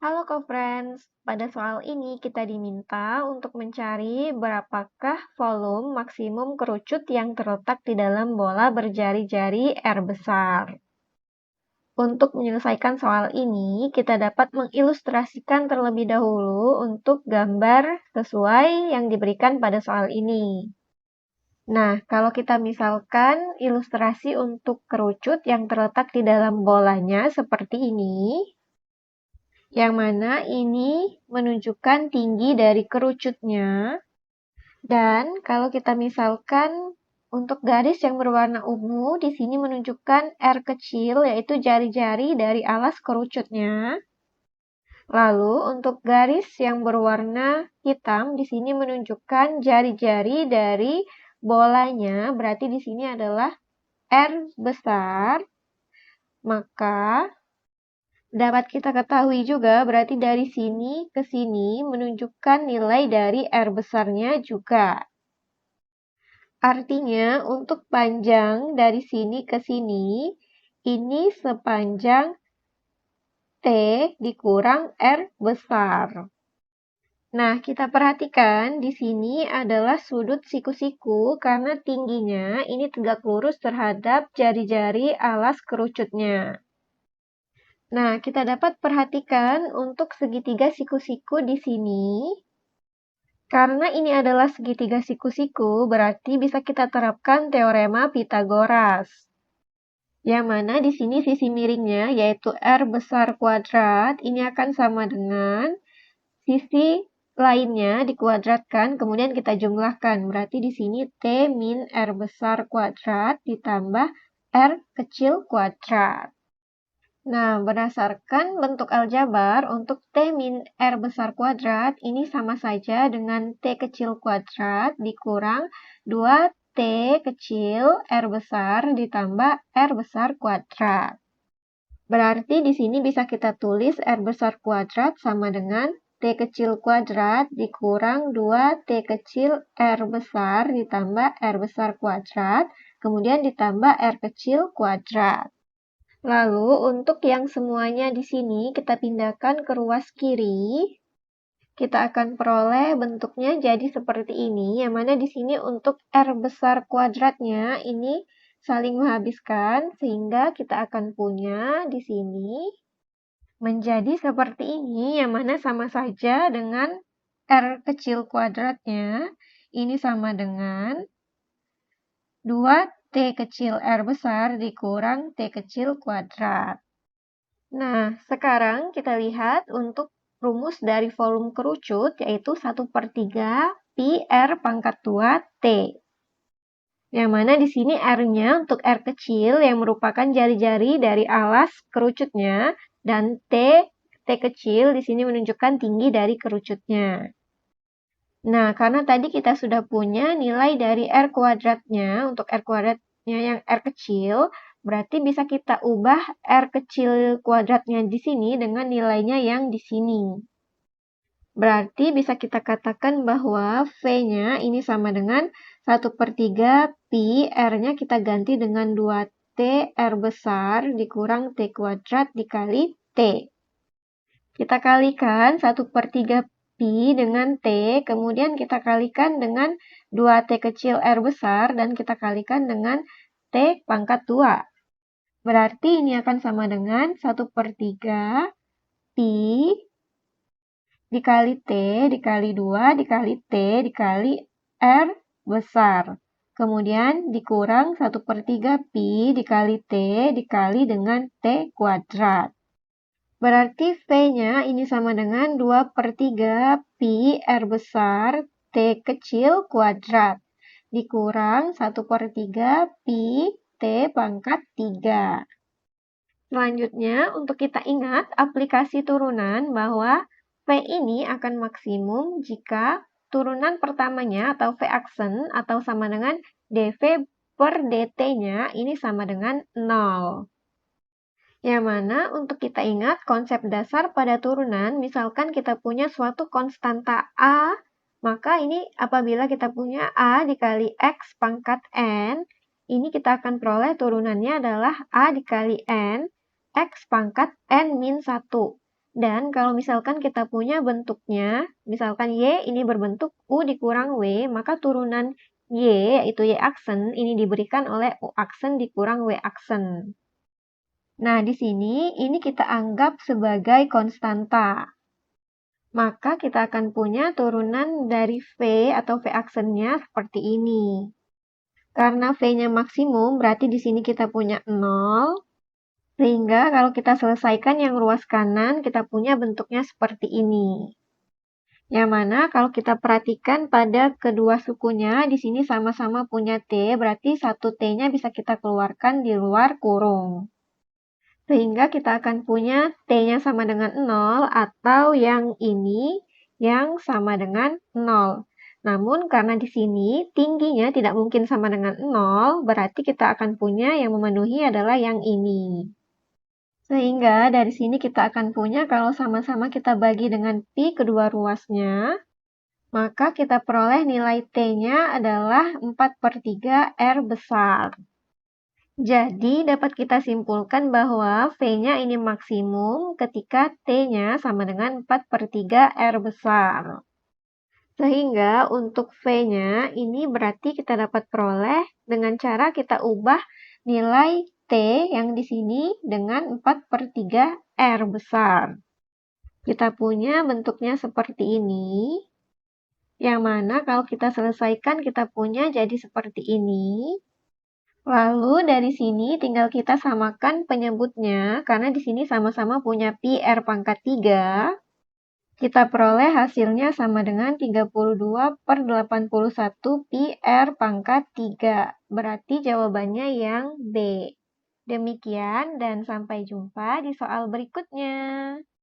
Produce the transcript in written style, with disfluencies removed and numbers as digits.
Halo co-friends, pada soal ini kita diminta untuk mencari berapakah volume maksimum kerucut yang terletak di dalam bola berjari-jari R besar. Untuk menyelesaikan soal ini, kita dapat mengilustrasikan terlebih dahulu untuk gambar sesuai yang diberikan pada soal ini. Nah, kalau kita misalkan ilustrasi untuk kerucut yang terletak di dalam bolanya seperti ini, yang mana ini menunjukkan tinggi dari kerucutnya. Dan kalau kita misalkan untuk garis yang berwarna ungu, di sini menunjukkan R kecil, yaitu jari-jari dari alas kerucutnya. Lalu untuk garis yang berwarna hitam, di sini menunjukkan jari-jari dari bolanya, berarti di sini adalah R besar. Maka dapat kita ketahui juga berarti dari sini ke sini menunjukkan nilai dari R besarnya juga. Artinya untuk panjang dari sini ke sini, ini sepanjang T dikurang R besar. Nah, kita perhatikan di sini adalah sudut siku-siku karena tingginya ini tegak lurus terhadap jari-jari alas kerucutnya. Nah, kita dapat perhatikan untuk segitiga siku-siku di sini. Karena ini adalah segitiga siku-siku, berarti bisa kita terapkan teorema Pythagoras. Yang mana di sini sisi miringnya, yaitu R besar kuadrat, ini akan sama dengan sisi lainnya dikuadratkan, kemudian kita jumlahkan. Berarti di sini T min R besar kuadrat ditambah R kecil kuadrat. Nah, berdasarkan bentuk aljabar, untuk T min R besar kuadrat, ini sama saja dengan T kecil kuadrat dikurang 2T kecil R besar ditambah R besar kuadrat. Berarti di sini bisa kita tulis R besar kuadrat sama dengan T kecil kuadrat dikurang 2T kecil R besar ditambah R besar kuadrat, kemudian ditambah R kecil kuadrat. Lalu untuk yang semuanya di sini kita pindahkan ke ruas kiri, kita akan peroleh bentuknya jadi seperti ini, yang mana di sini untuk R besar kuadratnya ini saling menghabiskan, sehingga kita akan punya di sini menjadi seperti ini, yang mana sama saja dengan R kecil kuadratnya, ini sama dengan 2T kecil R besar dikurang T kecil kuadrat. Nah, sekarang kita lihat untuk rumus dari volume kerucut, yaitu 1/3 Pi R pangkat 2 T. Yang mana di sini R-nya untuk R kecil yang merupakan jari-jari dari alas kerucutnya, dan T kecil di sini menunjukkan tinggi dari kerucutnya. Nah, karena tadi kita sudah punya nilai dari R kuadratnya, untuk R kuadratnya yang R kecil, berarti bisa kita ubah R kecil kuadratnya di sini dengan nilainya yang di sini. Berarti bisa kita katakan bahwa V-nya ini sama dengan 1/3 Pi, R-nya kita ganti dengan 2T R besar dikurang T kuadrat dikali T. Kita kalikan 1/3 Pi dengan T, kemudian kita kalikan dengan 2T kecil R besar, dan kita kalikan dengan T pangkat 2. Berarti ini akan sama dengan 1/3 Pi dikali T dikali 2 dikali T dikali R besar. Kemudian dikurang 1/3 Pi dikali T dikali dengan T kuadrat. Berarti V-nya ini sama dengan 2/3 Pi R besar T kecil kuadrat dikurang 1/3 Pi T pangkat 3. Selanjutnya, untuk kita ingat aplikasi turunan bahwa V ini akan maksimum jika turunan pertamanya atau V aksen atau sama dengan dV per dt-nya ini sama dengan 0. Yang mana untuk kita ingat konsep dasar pada turunan, misalkan kita punya suatu konstanta A, maka ini apabila kita punya A dikali X pangkat N, ini kita akan peroleh turunannya adalah A dikali N, X pangkat N min 1. Dan kalau misalkan kita punya bentuknya, misalkan Y ini berbentuk U dikurang W, maka turunan Y, yaitu Y aksen, ini diberikan oleh U aksen dikurang W aksen. Nah, di sini ini kita anggap sebagai konstanta. Maka kita akan punya turunan dari V atau V aksennya seperti ini. Karena V-nya maksimum, berarti di sini kita punya 0. Sehingga kalau kita selesaikan yang ruas kanan, kita punya bentuknya seperti ini. Yang mana kalau kita perhatikan pada kedua sukunya, di sini sama-sama punya T, berarti satu T-nya bisa kita keluarkan di luar kurung. Sehingga kita akan punya T-nya sama dengan 0 atau yang ini yang sama dengan 0. Namun karena di sini tingginya tidak mungkin sama dengan 0, berarti kita akan punya yang memenuhi adalah yang ini. Sehingga dari sini kita akan punya kalau sama-sama kita bagi dengan pi kedua ruasnya, maka kita peroleh nilai T-nya adalah 4/3 R besar. Jadi, dapat kita simpulkan bahwa V-nya ini maksimum ketika T-nya sama dengan 4/3 R besar. Sehingga untuk V-nya ini berarti kita dapat peroleh dengan cara kita ubah nilai T yang di sini dengan 4/3 R besar. Kita punya bentuknya seperti ini, yang mana kalau kita selesaikan kita punya jadi seperti ini. Lalu dari sini tinggal kita samakan penyebutnya, karena di sini sama-sama punya pi R pangkat 3. Kita peroleh hasilnya sama dengan 32/81 pi R pangkat 3. Berarti jawabannya yang B. Demikian dan sampai jumpa di soal berikutnya.